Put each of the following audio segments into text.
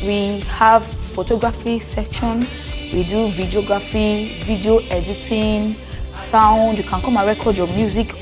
We have photography sections, we do videography, video editing, sound. You can come and record your music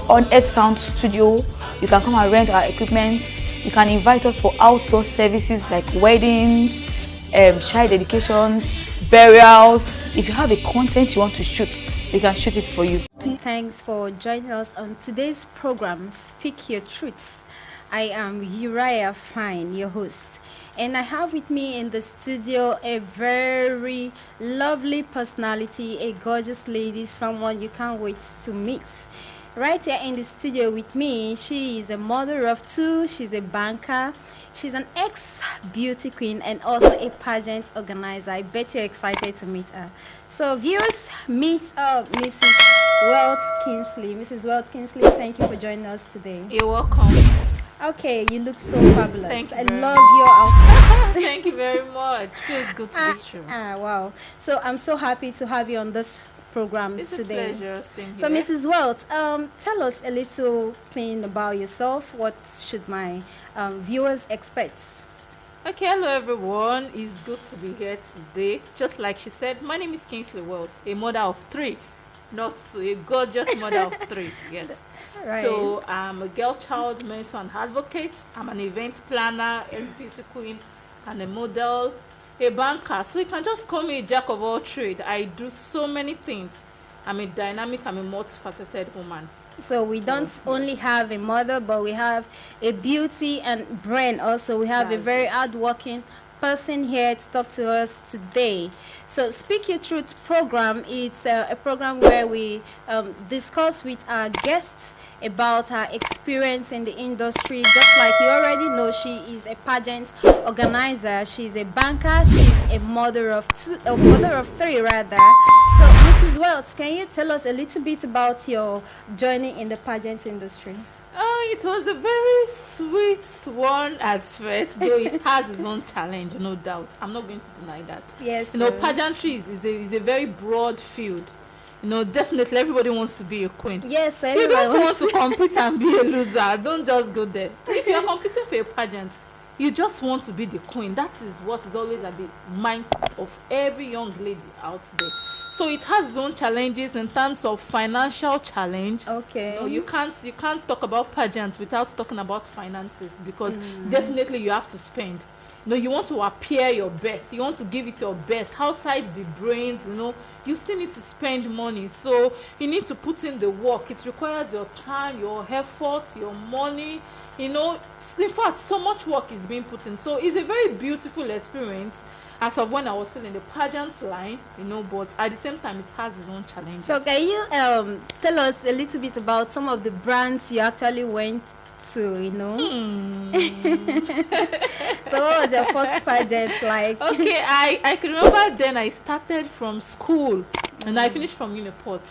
on Earth Sound Studio. You can come and rent our equipment. You can invite us for outdoor services like weddings, child dedications, burials. If you have a content you want to shoot, we can shoot it for you. Thanks for joining us on today's program, Speak Your Truths. I am Uriah Fine, your host. And I have with me in the studio a very lovely personality, a gorgeous lady, someone you can't wait to meet. Right here in the studio with me, she is a mother of two, she's a banker, she's an ex-beauty queen and also a pageant organizer. I bet you're excited to meet her. So viewers, meet Mrs. Wealth Kingsley. Mrs. Wealth Kingsley, thank you for joining us today. You're welcome. Okay, you look so fabulous. Thank you. I love your outfit. Thank you very much. Feels good to be true. Wow. So I'm so happy to have you on this program It's today. a pleasure seeing you. So Mrs. Wealth, tell us a little thing about yourself. What should my viewers expect? Okay, hello everyone. It's good to be here today. Just like she said, my name is Kingsley Wealth, a mother of three, not two, a gorgeous mother of three. Yes. Right. So I'm a girl child mentor and advocate. I'm an event planner, ex-beauty queen, and a model, a banker. So you can just call me a jack of all trades. I do so many things. I'm a multifaceted woman. So we don't only have a mother, but we have a beauty and brand also. We have a very hardworking person here to talk to us today. So Speak Your Truth program, it's a program where we discuss with our guests about her experience in the industry. Just like you already know, she is a pageant organizer, she's a banker, she's a mother of three rather. So Mrs. Welts, can you tell us a little bit about your journey in the pageant industry? Oh, it was a very sweet one at first, though it has its own challenge, no doubt. I'm not going to deny that. Yes. You know, pageantry is a very broad field. You know, definitely everybody wants to be a queen. Yes, you don't want to compete and be a loser. Don't just go there. If you're competing for a pageant, you just want to be the queen. That is what is always at the mind of every young lady out there. So it has its own challenges in terms of financial challenge. Okay. You know, you can't talk about pageants without talking about finances, because definitely you have to spend. You know, you want to appear your best, you want to give it your best outside the brains. You know, you still need to spend money, so you need to put in the work. It requires your time, your effort, your money. You know, in fact, so much work is being put in. So it's a very beautiful experience as of when I was still in the pageant line, you know, but at the same time it has its own challenges. So can you tell us a little bit about some of the brands you actually went to, you know? So what was your first pageant like? Okay, I could remember then I started from school and I finished from Uniport.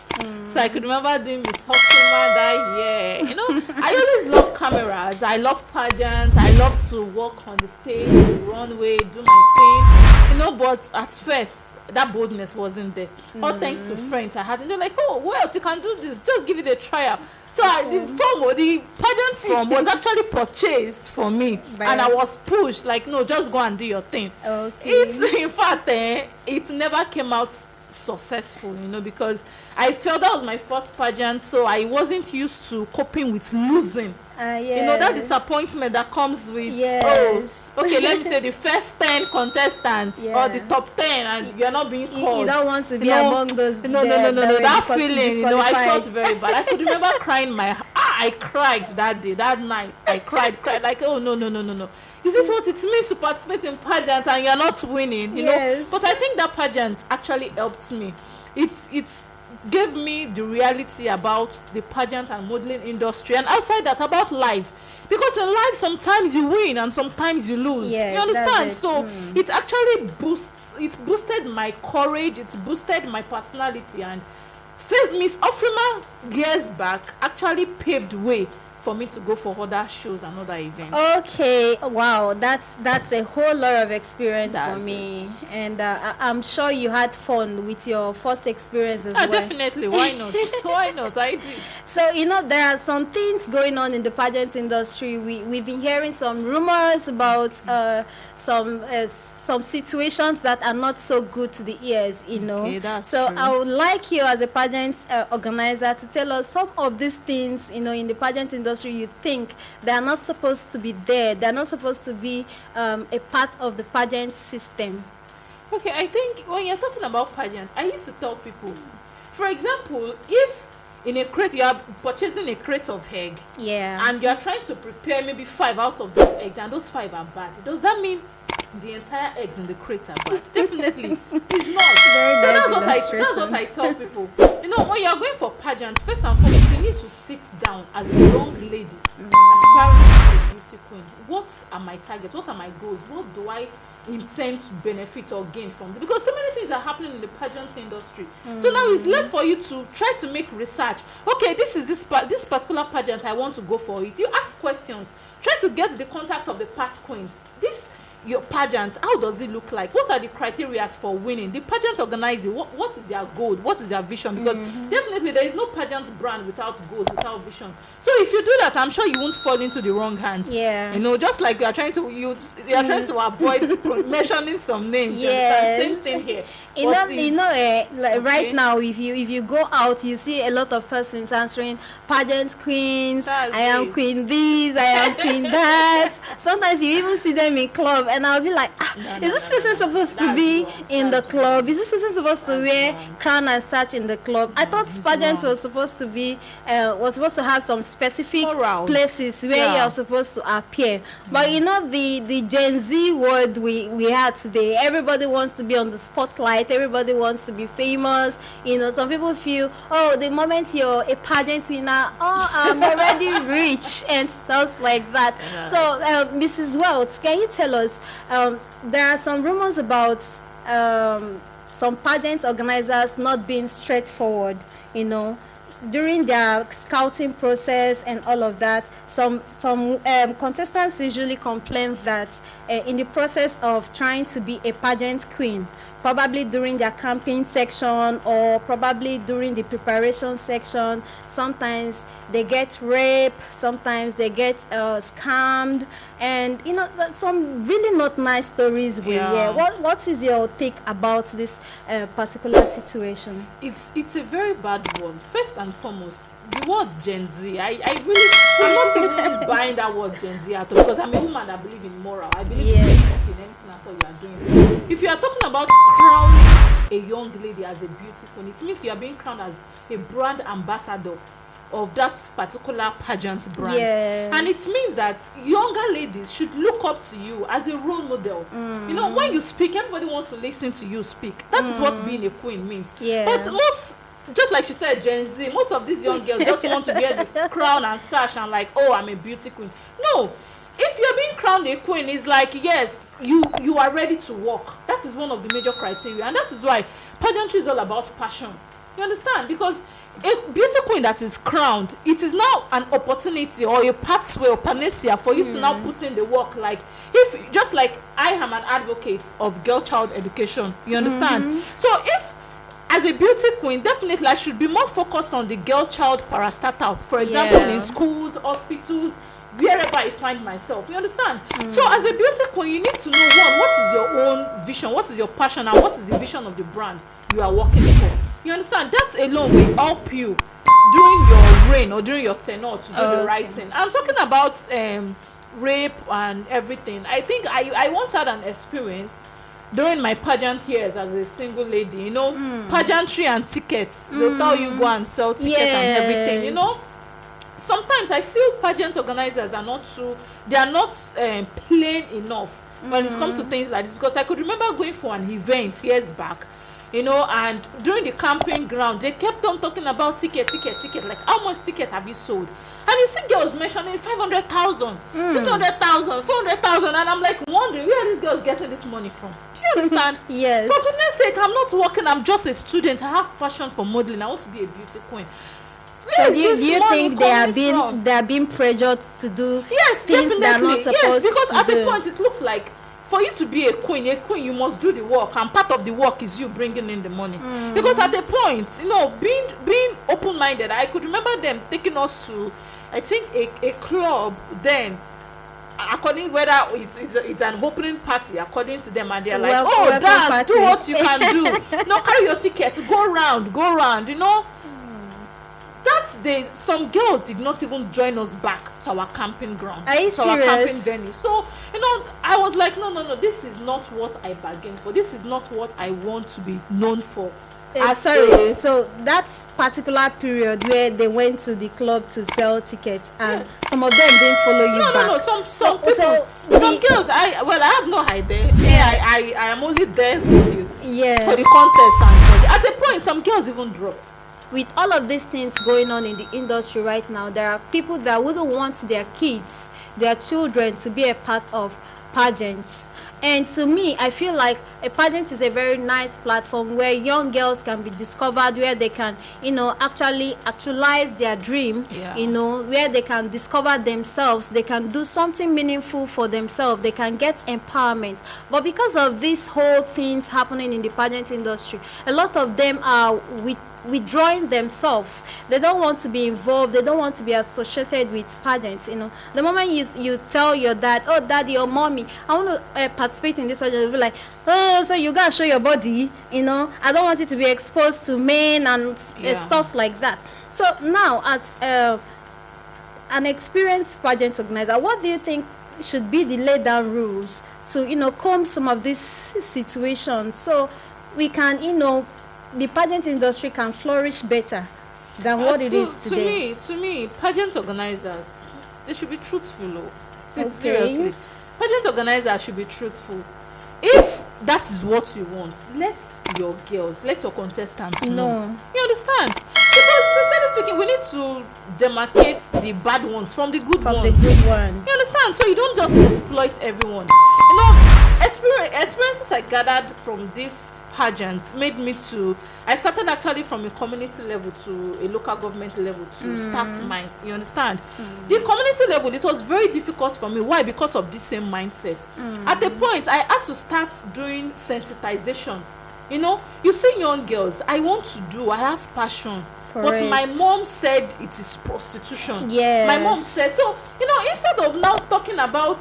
So I could remember doing Miss Hokkuma that year. You know, I always love cameras, I love pageants, I love to walk on the stage, the runway, do my thing. You know, but at first that boldness wasn't there. All thanks to friends I had, and they're like, oh well, you can do this, just give it a trial. So the pageant form was actually purchased for me, and I was pushed like, no, just go and do your thing. Okay. It's in fact it never came out successful, you know, because I felt that was my first pageant, so I wasn't used to coping with losing. Yes. You know, that disappointment that comes with okay, let me say the first 10 contestants or the top 10, and you're not being called. You don't want to be among those. No. That feeling, you know, I felt very bad. I could remember crying I cried that day, that night. I cried like, oh no. Is this what it means to participate in pageant and you're not winning? You know? But I think that pageant actually helped me. It's gave me the reality about the pageant and modeling industry, and outside that about life. Because in life sometimes you win and sometimes you lose. Yes, you understand? it. So it actually boosted my courage, it boosted my personality, and Miss Ofrima years back actually paved way for me to go for other shows and other events. Okay, wow, that's a whole lot of experience for me. And I'm sure you had fun with your first experience as well. Definitely, why not? Why not? I did. So, there are some things going on in the pageant industry. We've been hearing some rumors about some situations that are not so good to the ears. Okay, that's so true. I would like you as a pageant organizer to tell us some of these things, in the pageant industry you think they are not supposed to be there. They're not supposed to be a part of the pageant system. Okay, I think when you're talking about pageant, I used to tell people, for example, if in a crate you are purchasing a crate of egg, and you are trying to prepare maybe 5 out of those eggs, and those 5 are bad, does that mean the entire eggs in the crate are bad? Definitely, it's not. Very So nice that's what I tell people. When you are going for pageant, first and foremost, you need to sit down as a young lady, aspiring to be a beauty queen. What are my targets? What are my goals? What do I intend to benefit or gain from it? Because so many things are happening in the pageant industry. So now it's left for you to try to make research. Okay, this particular pageant, I want to go for it. You ask questions, try to get the contact of the past queens. Your pageant, how does it look like? What are the criteria for winning? The pageant organizer, what is their goal? What is their vision? Because definitely there is no pageant brand without goals, without vision. So if you do that, I'm sure you won't fall into the wrong hands. Just like you are trying to avoid mentioning some names. Same thing here. Right now, if you go out, you see a lot of persons answering pageant queens. I am queen this, I am queen that. Sometimes you even see them in club, and I'll be like, is this person supposed to be in the club? Is this person supposed to wear crown and such in the club? I thought pageant was supposed to be was supposed to have some specific places where you're supposed to appear. But the Gen Z word we had today, everybody wants to be on the spotlight, everybody wants to be famous. Some people feel, the moment you're a pageant winner, I'm already rich and stuff like that. So Mrs. Wells, can you tell us, there are some rumors about some pageant organizers not being straightforward, during their scouting process and all of that. Some contestants usually complain that in the process of trying to be a pageant queen, probably during their camping section or probably during the preparation section, sometimes they get raped, sometimes they get scammed, and some really not nice stories we hear. What is your take about this particular situation? It's a very bad one. First and foremost, the word Gen Z, I'm not even buying that word Gen Z at all, because I'm a woman that believe in moral. I believe in anything at all you are doing. If you are talking about crowning a young lady as a beauty queen, it means you are being crowned as a brand ambassador of that particular pageant brand. And it means that younger ladies should look up to you as a role model. When you speak, everybody wants to listen to you speak. That is what being a queen means. But just like she said, Gen Z, most of these young girls just want to wear the crown and sash and like, I'm a beauty queen. No, if you're being crowned a queen, it's like, yes, you are ready to walk. That is one of the major criteria, and that is why pageantry is all about passion. You understand? Because a beauty queen that is crowned, it is now an opportunity or a pathway or panacea for you to now put in the work. Like, if just like I am an advocate of girl child education, you understand? So if as a beauty queen, definitely I should be more focused on the girl child parastatal, for example, in schools, hospitals, wherever I find myself. You understand? So as a beauty queen, you need to know, one, what is your own vision, what is your passion, and what is the vision of the brand you are working for. You understand? That alone will help you during your reign or during your tenure to do the right thing. I'm talking about rape and everything. I think I once had an experience during my pageant years as a single lady. Pageantry and tickets. They'll tell you go and sell tickets and everything. Sometimes I feel pageant organizers are not plain enough when it comes to things like this, because I could remember going for an event years back, and during the camping ground, they kept on talking about ticket, like, how much ticket have you sold? And you see girls mentioning 500,000, 600,000, 400,000, and I'm like wondering, where are these girls getting this money from? Do you understand? Yes. For goodness sake, I'm not working, I'm just a student. I have passion for modeling. I want to be a beauty queen. So do you think they are being pressured to do things definitely. They're not supposed because to at do? a point it looks like for you to be a queen, you must do the work, and part of the work is you bringing in the money. Because at the point, you know, being open-minded, I could remember them taking us to, I think, a club then, according whether it's an opening party according to them, and they're like, oh, dance, party. Do what you can do. No, carry your ticket, go round, you know. That day, some girls did not even join us back to our camping ground, Are you to serious? our camping venue. So, you know, I was like, no, this is not what I bargained for. This is not what I want to be known for. Sorry, so that particular period where they went to the club to sell tickets, and yes. some of them didn't follow you back. No, some people, some girls. I have no idea. I am only there for you, for the contest, and at a point, some girls even dropped. With all of these things going on in the industry right now, there are people that wouldn't want their kids, their children, to be a part of pageants. And to me, I feel like a pageant is a very nice platform where young girls can be discovered, where they can, you know, actually actualize their dream, you know, where they can discover themselves, they can do something meaningful for themselves, they can get empowerment. But because of these whole things happening in the pageant industry, a lot of them are withdrawing themselves. They don't want to be involved, they don't want to be associated with pageants. You know, the moment you tell your dad, oh daddy or mommy, I want to participate in this pageant, they'll be like, oh, so you gotta show your body, you know, I don't want you to be exposed to men and stuff like that. So now, as an experienced pageant organizer, what do you think should be the laid down rules to, you know, calm some of these situations, so we can, you know, the pageant industry can flourish better than what it is today? To me, pageant organizers, they should be truthful. Okay. Seriously, pageant organizers should be truthful. If that is what you want, let your girls, let your contestants know. You understand? Because sincerely speaking, we need to demarcate the bad ones from the good ones. You understand? So you don't just exploit everyone. You know, experiences I gathered from this pageants made me to, I started actually from a community level to a local government level to start mine. You understand? The community level, it was very difficult for me. Why? Because of this same mindset. At the point, I had to start doing sensitization. You know, you see young girls, I want to do, I have passion. Correct. But my mom said it is prostitution. Yes. My mom said, so, you know, instead of now talking about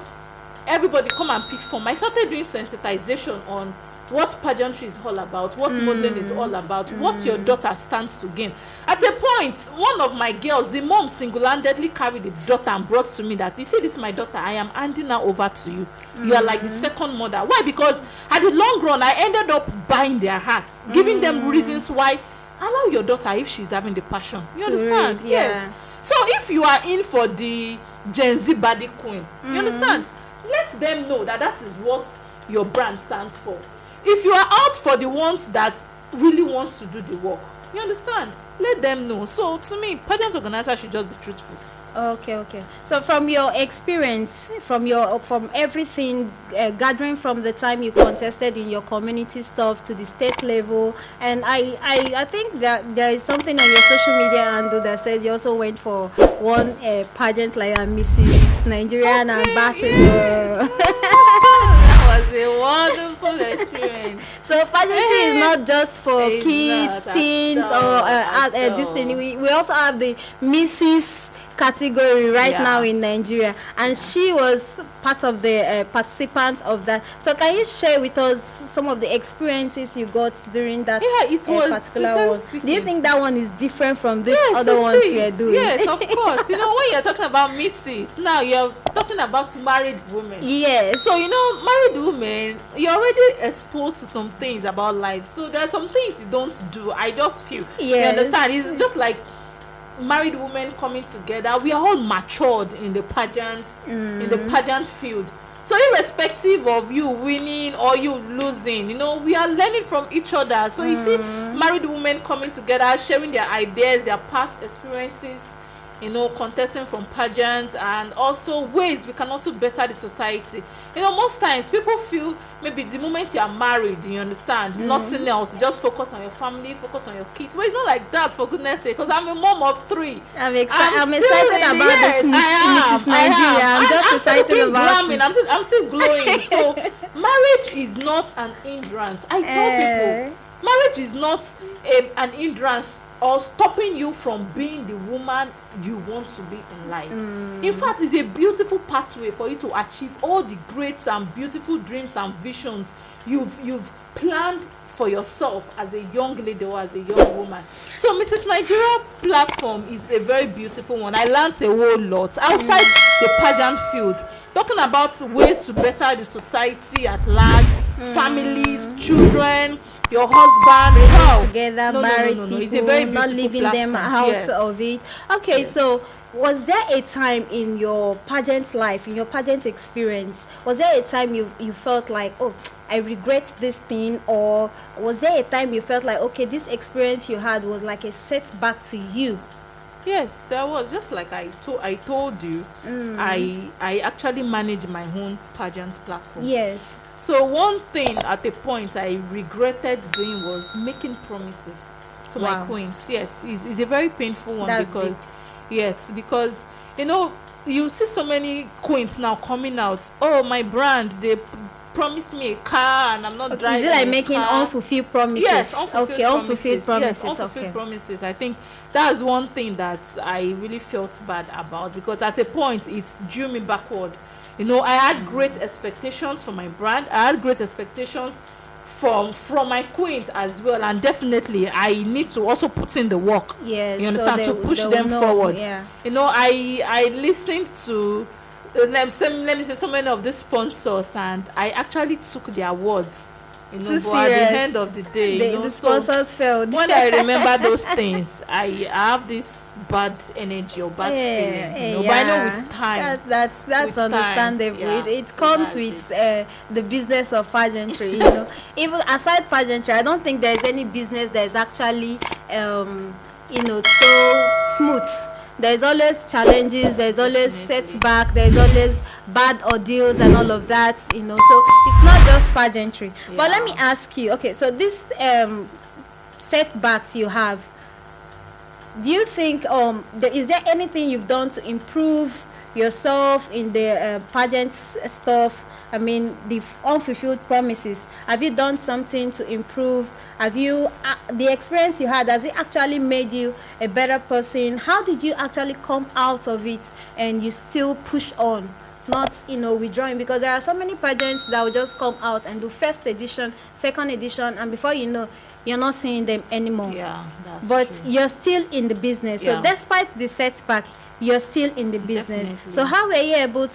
everybody come and pick form, I started doing sensitization on what pageantry is all about, what modeling is all about, what your daughter stands to gain. At a point, one of my girls, the mom single-handedly carried the daughter and brought to me that, you see, this is my daughter, I am handing her over to you. You are like the second mother. Why? Because at the long run, I ended up buying their hearts, giving them reasons why. Allow your daughter if she's having the passion. You understand? Yes. So if you are in for the Gen Z body queen, you understand? Let them know that that is what your brand stands for. If you are out for the ones that really wants to do the work, you understand? Let them know. So to me, pageant organizers should just be truthful. Okay. So from your experience, from everything, gathering from the time you contested in your community stuff to the state level, and I think that there is something on your social media handle that says you also went for one pageant like a Mrs. Nigerian ambassador. Yes. That was a wonderful experience. So pageantry is not just for kids, teens, or this thing. We also have the Mrs. category now in Nigeria, and she was part of the participants of that. So can you share with us some of the experiences you got during that particular one? Speaking. Do you think that one is different from these other ones you are doing? Yes, of course. You know, when you're talking about Mrs., now you're talking about married women. Yes. So, you know, married women, you're already exposed to some things about life. So there are some things you don't do. I just feel. Yes. You understand? It's just like married women coming together. We are all matured in the pageant in the pageant field. So irrespective of you winning or you losing, you know, we are learning from each other. So you see married women coming together, sharing their ideas, their past experiences, you know, contesting from pageants, and also ways we can also better the society. You know, most times people feel maybe the moment you are married, you understand, nothing else, you just focus on your family, focus on your kids. But it's not like that, for goodness sake, because I'm a mom of 3. I'm excited about this Mrs. Nigeria. I'm just excited about it. I'm still glowing. So marriage is not an hindrance. I tell people, marriage is not an hindrance or stopping you from being the woman you want to be in life. In fact, it's a beautiful pathway for you to achieve all the great and beautiful dreams and visions you've planned for yourself as a young lady or as a young woman. So Mrs. Nigeria platform is a very beautiful one. I learned a whole lot outside the pageant field, talking about ways to better the society at large, families, children, your husband, wow. Together, married people, it's a very not leaving them out of it. Okay, so was there a time in your pageant life, in your pageant experience, was there a time you felt like, oh, I regret this thing, or was there a time you felt like, okay, this experience you had was like a setback to you? Yes, there was. Just like I told you, I actually manage my own pageant platform. Yes. So one thing at a point I regretted doing was making promises to my queens. Yes, it's a very painful one. That's because deep. Yes, because you see so many queens now coming out. Oh, my brand, they promised me a car and I'm not driving. Is it like making unfulfilled promises? Yes, unfulfilled promises. Yes, unfulfilled promises. I think that's one thing that I really felt bad about, because at a point it drew me backward. I had great expectations for my brand. I had great expectations from my queens as well, and definitely I need to also put in the work. Yes, you understand, so to push them forward. Yeah. I listened to let me say so many of these sponsors, and I actually took their words. But at the end of the day, the sponsors failed. When I remember those things, I have this bad energy or bad feeling. But I know with time, that's understandable. It comes with the business of pageantry. Even aside pageantry, I don't think there's any business that is actually so smooth. There's always challenges, there's always setback, there's always bad ordeals and all of that, so it's not just pageantry. But let me ask you, okay, so this setbacks you have, do you think is there anything you've done to improve yourself in the pageant stuff? I mean, the unfulfilled promises, have you done something to improve? Have you the experience you had, has it actually made you a better person? How did you actually come out of it and you still push on, not withdrawing? Because there are so many pageants that will just come out and do first edition, second edition, and before you know, you're not seeing them anymore. But true. You're still in the business. So despite the setback, you're still in the business. Definitely. So how were you able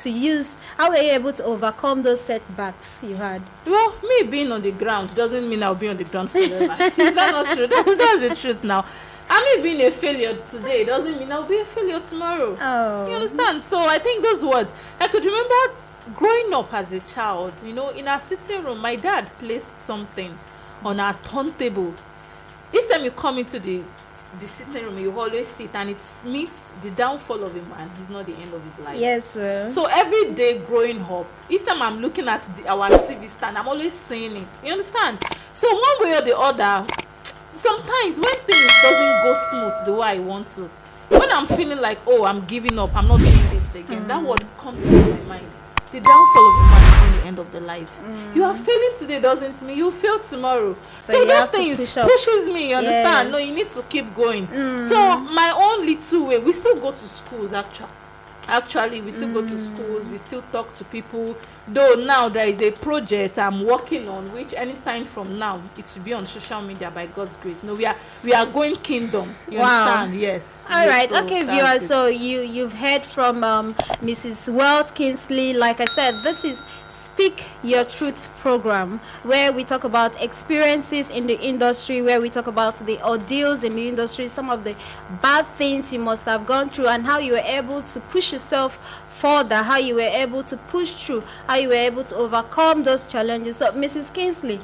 to overcome those setbacks you had? Well, me being on the ground doesn't mean I'll be on the ground forever. Is that not true? That's the truth now. Me being a failure today doesn't mean I'll be a failure tomorrow. Oh. You understand? So I think those words, I could remember growing up as a child, in our sitting room, my dad placed something on our turntable. Each time you come into the sitting room, you always sit, and it means the downfall of a man is not the end of his life. Yes, sir. So every day growing up, each time I'm looking at our TV stand, I'm always saying it. You understand? So one way or the other, sometimes when things doesn't go smooth the way I want to, when I'm feeling like, oh, I'm giving up, I'm not doing this again, that word comes into my mind. The downfall of a man is the end of the life. You are failing today doesn't mean you fail tomorrow. So those things pushes me, you understand? Yes. No, you need to keep going. So my own little way, we still go to schools actually we still go to schools, we still talk to people, though now there is a project I'm working on, which anytime from now it will be on social media by God's grace. We are going kingdom. You understand? Yes. All right. So okay, viewers, so you've heard from Mrs. Wealth Kingsley. Like I said, this is Speak Your Truth program, where we talk about experiences in the industry, where we talk about the ordeals in the industry, some of the bad things you must have gone through, and how you were able to push yourself further, how you were able to push through, how you were able to overcome those challenges. So Mrs. Kingsley,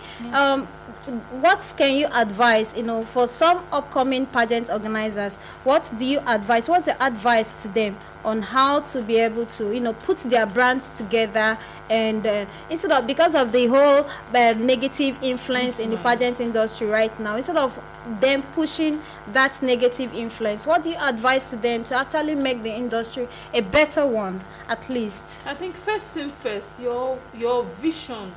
what can you advise, for some upcoming pageant organizers? What do you advise? What's your advice to them on how to be able to, put their brands together, and instead of, because of the whole negative influence in the pageant industry right now, instead of them pushing that negative influence, what do you advise to them to actually make the industry a better one, at least? I think first thing first, your vision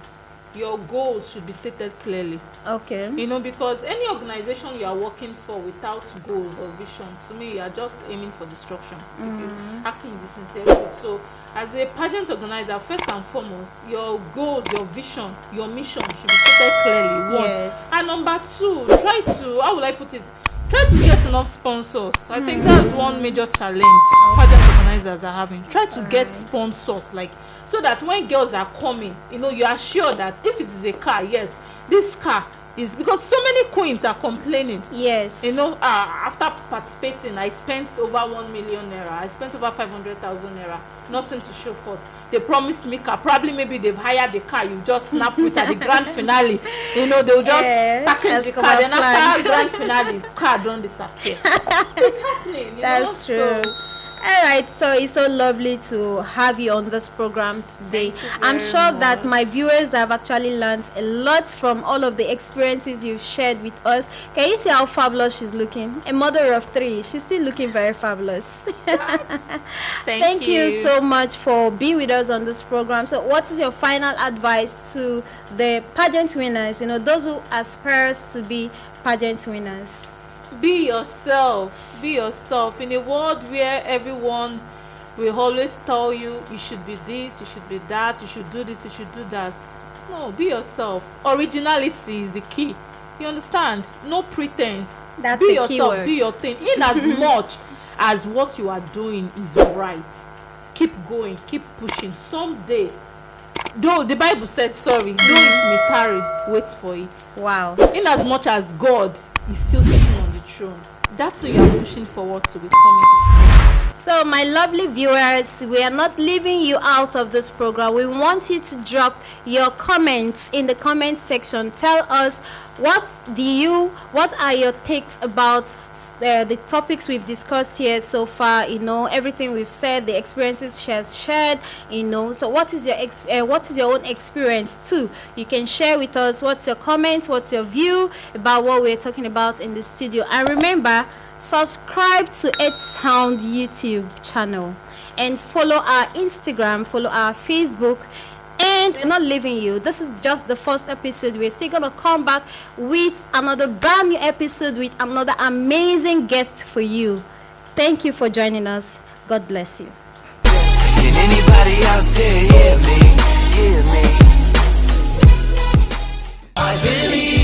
your goals should be stated clearly. Okay. You know, because any organization you are working for without goals or vision, to me, you are just aiming for destruction. If you ask me the sincere truth. So, as a pageant organizer, first and foremost, your goals, your vision, your mission should be stated clearly. One. Yes. And number two, try to, how will I put it? Try to get enough sponsors. I think that's one major challenge pageant organizers are having. Try to get sponsors, like, so that when girls are coming, you know, you are sure that if it is a car, yes, this car is, because so many queens are complaining. Yes. You know, after participating, I spent over 1 million naira. I spent over 500,000 naira. Nothing to show forth. They promised me car. Probably maybe they've hired the car. You just snap with at the grand finale. You know, they'll just package the car. Then after grand finale, car don't disappear. It's happening. That's true. So, all right, so it's so lovely to have you on this program today. I'm sure that my viewers have actually learned a lot from all of the experiences you've shared with us. Can you see how fabulous she's looking? A mother of 3, she's still looking very fabulous. Thank you so much for being with us on this program. So what is your final advice to the pageant winners, you know, those who aspire to be pageant winners? Be yourself. Be yourself. In a world where everyone will always tell you you should be this, you should be that, you should do this, you should do that. No, be yourself. Originality is the key. You understand? No pretense. That's be a yourself. keyword. Do your thing. In as much as what you are doing is right, keep going, keep pushing. Someday, though the Bible said, sorry, though it may tarry, wait for it. Wow. In as much as God is still sitting on the throne, that's what you are pushing forward to, with coming. So my lovely viewers, we are not leaving you out of this program. We want you to drop your comments in the comment section. Tell us what are your takes about the topics we've discussed here so far, you know, everything we've said, the experiences she has shared, you know. So what is your own experience too? You can share with us what's your comments, what's your view about what we're talking about in the studio. And remember, subscribe to Ed Sound YouTube channel and follow our Instagram, follow our Facebook. And we're not leaving you. This is just the first episode. We're still gonna come back with another brand new episode with another amazing guest for you. Thank you for joining us. God bless you. Can anybody out there hear me? I believe